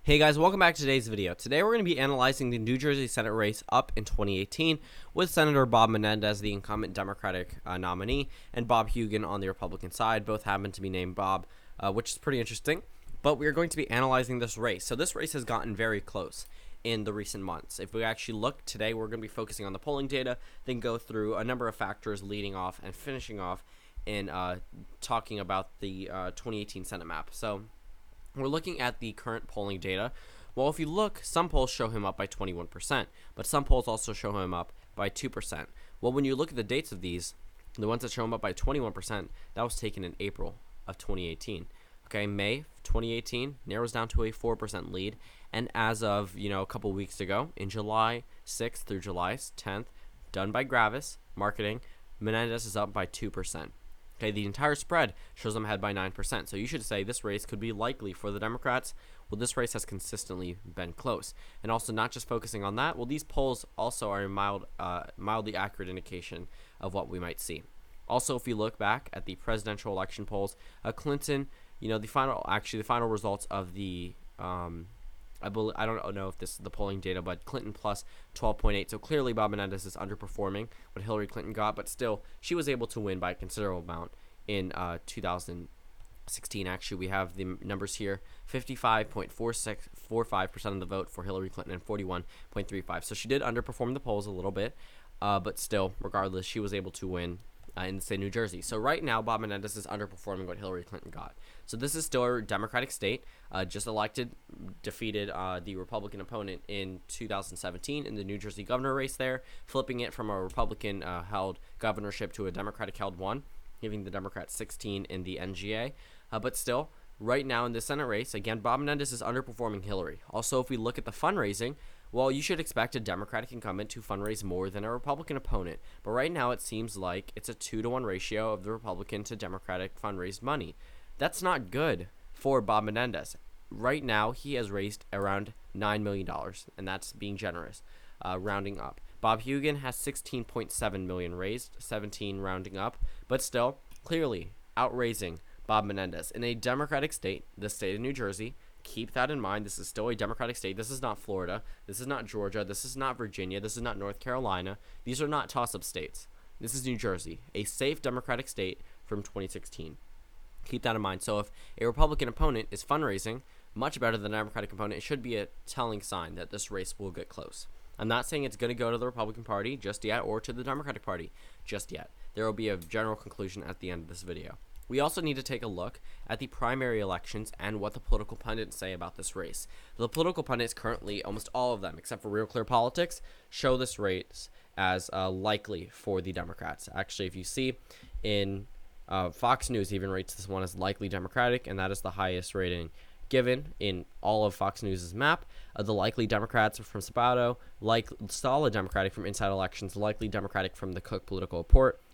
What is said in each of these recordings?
Hey guys, welcome back to today's video. Today we're going to be analyzing the New Jersey Senate race up in 2018 with Senator Bob Menendez, the incumbent Democratic nominee, and Bob Hugin on the Republican side. Both happen to be named Bob, which is pretty interesting. But we are going to be analyzing this race. So this race has gotten very close in the recent months. If we actually look today, we're going to be focusing on the polling data, then go through a number of factors leading off and finishing off in talking about the 2018 Senate map. So we're looking at the current polling data. Well, if you look, some polls show him up by 21%, but some polls also show him up by 2%. Well, when you look at the dates of these, the ones that show him up by 21%, that was taken in April of 2018. Okay, May 2018 narrows down to a 4% lead, and as of, a couple weeks ago, in July 6th through July 10th, done by Gravis Marketing, Menendez is up by 2%. Okay, the entire spread shows them ahead by 9%. So you should say this race could be likely for the Democrats. Well, this race has consistently been close. And also, not just focusing on that, well, these polls also are a mildly accurate indication of what we might see. Also, if you look back at the presidential election polls, Clinton, the final results of the I don't know if this is the polling data, but Clinton plus 12.8. So clearly Bob Menendez is underperforming what Hillary Clinton got, but still she was able to win by a considerable amount in 2016. Actually, we have the numbers here: 55.45% of the vote for Hillary Clinton and 41.35. So she did underperform the polls a little bit, but still, regardless, she was able to win in the state of New Jersey. So right now, Bob Menendez is underperforming what Hillary Clinton got. So this is still a Democratic state, just defeated the Republican opponent in 2017 in the New Jersey governor race there, flipping it from a Republican-held governorship to a Democratic-held one, giving the Democrats 16 in the NGA. But still, right now in the Senate race, again, Bob Menendez is underperforming Hillary. Also, if we look at the fundraising, well, you should expect a Democratic incumbent to fundraise more than a Republican opponent. But right now, it seems like it's a 2-to-1 ratio of the Republican to Democratic fundraised money. That's not good for Bob Menendez. Right now, he has raised around $9 million, and that's being generous, rounding up. Bob Hugin has $16.7 million raised, 17 rounding up, but still, clearly outraising Bob Menendez. In a Democratic state, the state of New Jersey, keep that in mind. This is still a Democratic state. This is not Florida. This is not Georgia. This is not Virginia. This is not North Carolina. These are not toss-up states. This is New Jersey, a safe Democratic state from 2016. Keep that in mind. So if a Republican opponent is fundraising much better than a Democratic opponent, it should be a telling sign that this race will get close. I'm not saying it's going to go to the Republican Party just yet or to the Democratic Party just yet. There will be a general conclusion at the end of this video. We also need to take a look at the primary elections and what the political pundits say about this race. The political pundits currently, almost all of them, except for Real Clear Politics, show this race as likely for the Democrats. Actually, if you see in Fox News even rates this one as likely Democratic, and that is the highest rating given in all of Fox News' map. The likely Democrats from Sabato, solid Democratic from Inside Elections, likely Democratic from the Cook Political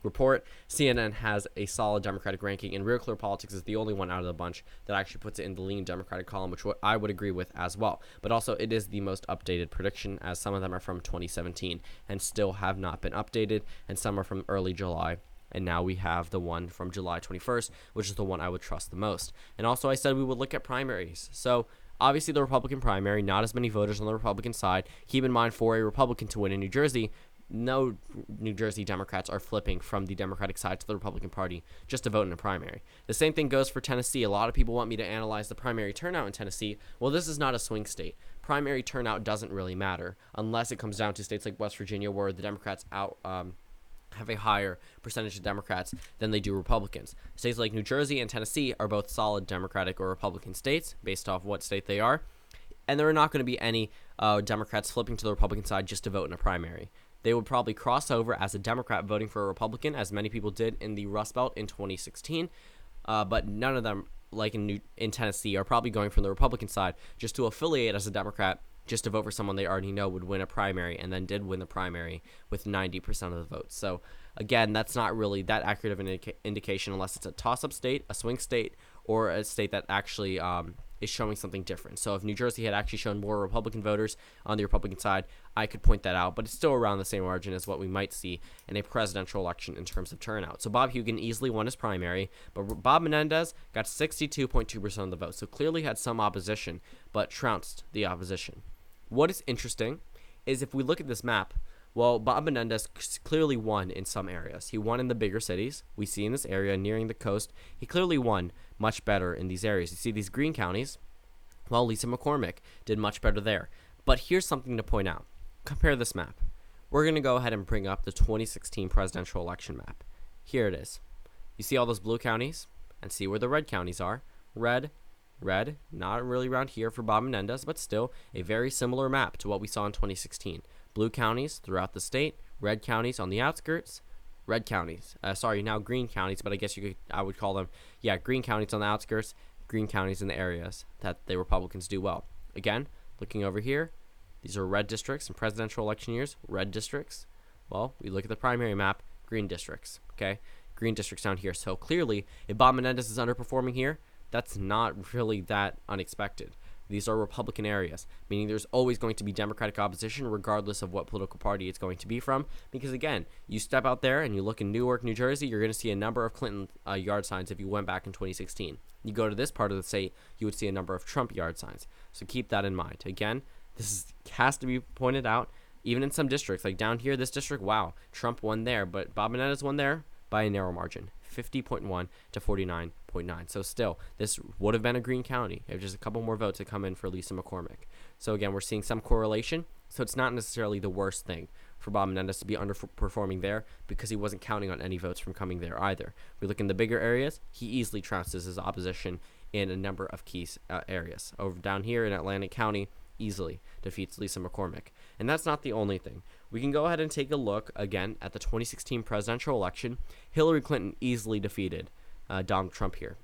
Report. CNN has a solid Democratic ranking, and Real Clear Politics is the only one out of the bunch that actually puts it in the lean Democratic column, which I would agree with as well. But also, it is the most updated prediction, as some of them are from 2017 and still have not been updated, and some are from early July. And now we have the one from July 21st, which is the one I would trust the most. And also, I said we would look at primaries. So obviously, the Republican primary, not as many voters on the Republican side. Keep in mind, for a Republican to win in New Jersey, no New Jersey Democrats are flipping from the Democratic side to the Republican Party just to vote in a primary. The same thing goes for Tennessee. A lot of people want me to analyze the primary turnout in Tennessee. Well, this is not a swing state. Primary turnout doesn't really matter unless it comes down to states like West Virginia, where the Democrats have a higher percentage of Democrats than they do Republicans. States like New Jersey and Tennessee are both solid Democratic or Republican states based off what state they are, and there are not going to be any Democrats flipping to the Republican side just to vote in a primary. They would probably cross over as a Democrat voting for a Republican, as many people did in the Rust Belt in 2016, but none of them, like in Tennessee, are probably going from the Republican side just to affiliate as a Democrat, just to vote for someone they already know would win a primary, and then did win the primary with 90% of the votes. So again, that's not really that accurate of an indication unless it's a toss-up state, a swing state, or a state that actually is showing something different. So if New Jersey had actually shown more Republican voters on the Republican side, I could point that out, but it's still around the same margin as what we might see in a presidential election in terms of turnout. So Bob Hugin easily won his primary, but Bob Menendez got 62.2% of the vote, so clearly had some opposition, but trounced the opposition. What is interesting is if we look at this map, well, Bob Menendez clearly won in some areas. He won in the bigger cities. We see in this area nearing the coast, he clearly won much better in these areas. You see these green counties, well, Lisa McCormick did much better there. But here's something to point out. Compare this map. We're going to go ahead and bring up the 2016 presidential election map. Here it is. You see all those blue counties? And see where the red counties are. Red, not really around here for Bob Menendez, but still a very similar map to what we saw in 2016. Blue counties throughout the state, red counties on the outskirts, red counties. Now green counties, but I would call them, green counties on the outskirts, green counties in the areas that the Republicans do well. Again, looking over here, these are red districts in presidential election years, red districts. Well, we look at the primary map, green districts, okay? Green districts down here. So clearly, if Bob Menendez is underperforming here, that's not really that unexpected. These are Republican areas, meaning there's always going to be Democratic opposition regardless of what political party it's going to be from. Because again, you step out there and you look in Newark, New Jersey, you're going to see a number of Clinton yard signs if you went back in 2016. You go to this part of the state, you would see a number of Trump yard signs. So keep that in mind. Again, has to be pointed out, even in some districts, like down here, this district, wow, Trump won there, but Bob Menendez won there by a narrow margin, 50.1 to 49.9. So still, this would have been a green county if just a couple more votes had come in for Lisa McCormick. So again, we're seeing some correlation. So it's not necessarily the worst thing for Bob Menendez to be underperforming there because he wasn't counting on any votes from coming there either. We look in the bigger areas, he easily trounces his opposition in a number of key areas. Over down here in Atlantic County, easily defeats Lisa McCormick. And that's not the only thing. We can go ahead and take a look again at the 2016 presidential election. Hillary Clinton easily defeated Donald Trump here.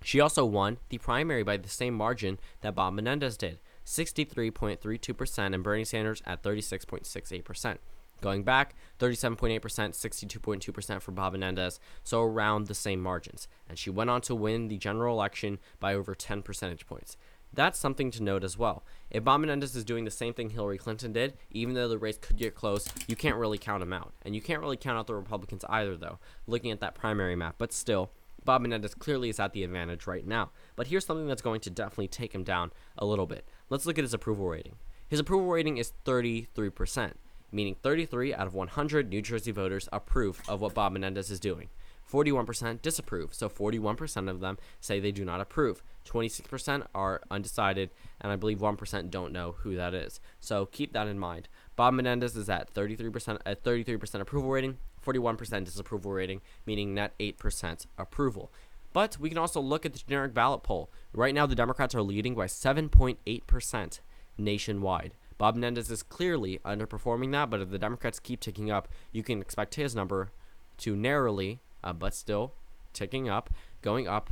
She also won the primary by the same margin that Bob Menendez did, 63.32%, and Bernie Sanders at 36.68%. Going back, 37.8%, 62.2% for Bob Menendez, so around the same margins. And she went on to win the general election by over 10 percentage points. That's something to note as well. If Bob Menendez is doing the same thing Hillary Clinton did, even though the race could get close, you can't really count him out. And you can't really count out the Republicans either, though, looking at that primary map. But still, Bob Menendez clearly is at the advantage right now. But here's something that's going to definitely take him down a little bit. Let's look at his approval rating. His approval rating is 33%, meaning 33 out of 100 New Jersey voters approve of what Bob Menendez is doing. 41% disapprove, so 41% of them say they do not approve. 26% are undecided, and I believe 1% don't know who that is. So keep that in mind. Bob Menendez is at 33% approval rating, 41% disapproval rating, meaning net 8% approval. But we can also look at the generic ballot poll. Right now, the Democrats are leading by 7.8% nationwide. Bob Menendez is clearly underperforming that, but if the Democrats keep ticking up, you can expect his number to narrowly, but still ticking up, going up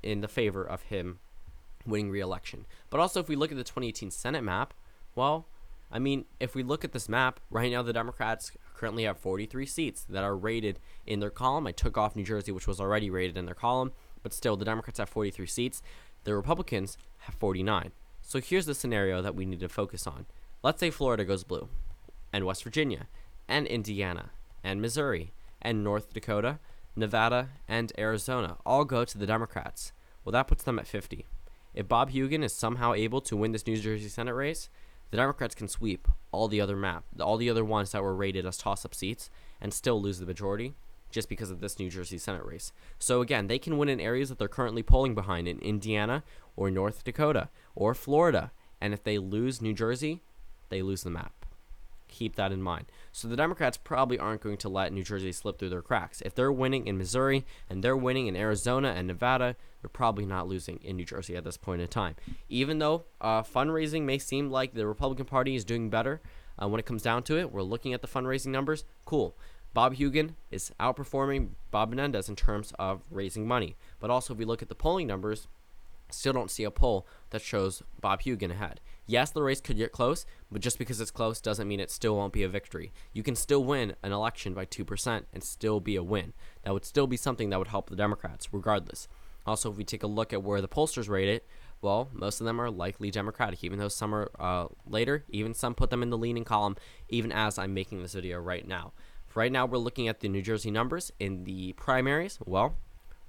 in the favor of him winning re-election. But also, if we look at the 2018 Senate map, well, I mean, if we look at this map, right now the Democrats currently have 43 seats that are rated in their column. I took off New Jersey, which was already rated in their column, but still, the Democrats have 43 seats. The Republicans have 49. So here's the scenario that we need to focus on. Let's say Florida goes blue, and West Virginia, and Indiana, and Missouri, and North Dakota, Nevada, and Arizona all go to the Democrats. Well, that puts them at 50. If Bob Hugin is somehow able to win this New Jersey Senate race, the Democrats can sweep all the other ones that were rated as toss-up seats and still lose the majority just because of this New Jersey Senate race. So again, they can win in areas that they're currently polling behind in Indiana or North Dakota or Florida. And if they lose New Jersey, they lose the map. Keep that in mind. So the Democrats probably aren't going to let New Jersey slip through their cracks. If they're winning in Missouri and they're winning in Arizona and Nevada, they're probably not losing in New Jersey at this point in time. Even though fundraising may seem like the Republican Party is doing better, when it comes down to it, we're looking at the fundraising numbers. Cool. Bob Hugin is outperforming Bob Menendez in terms of raising money. But also, if we look at the polling numbers, still don't see a poll that shows Bob Hugin ahead. Yes, the race could get close, but just because it's close doesn't mean it still won't be a victory. You can still win an election by 2% and still be a win. That would still be something that would help the Democrats, regardless. Also, if we take a look at where the pollsters rate it, Well, most of them are likely Democratic, even though some are later. Even some put them in the leaning column, even as I'm making this video right now. Right now, we're looking at the New Jersey numbers in the primaries. Well,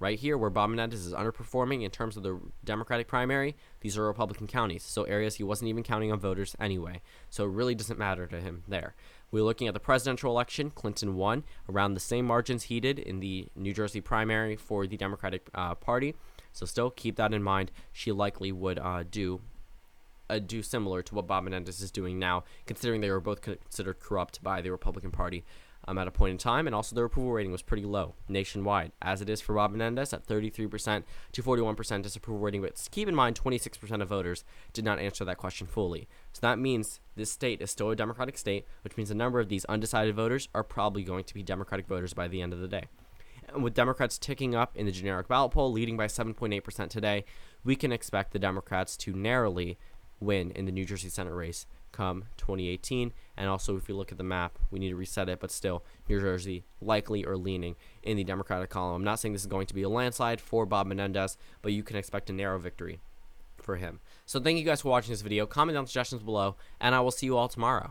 right here, where Bob Menendez is underperforming in terms of the Democratic primary, these are Republican counties, so areas he wasn't even counting on voters anyway. So it really doesn't matter to him there. We're looking at the presidential election. Clinton won around the same margins he did in the New Jersey primary for the Democratic Party. So still keep that in mind. She likely would do similar to what Bob Menendez is doing now, considering they were both considered corrupt by the Republican Party at a point in time, and also their approval rating was pretty low nationwide, as it is for Bob Menendez at 33% to 41% disapproval rating. But keep in mind, 26% of voters did not answer that question fully. So that means this state is still a Democratic state, which means a number of these undecided voters are probably going to be Democratic voters by the end of the day. And with Democrats ticking up in the generic ballot poll, leading by 7.8% today, we can expect the Democrats to narrowly win in the New Jersey Senate race come 2018. And also, if you look at the map, we need to reset it, but still, New Jersey likely or leaning in the Democratic column. I'm not saying this is going to be a landslide for Bob Menendez, but you can expect a narrow victory for him. So thank you guys for watching this video. Comment down suggestions below, and I will see you all tomorrow.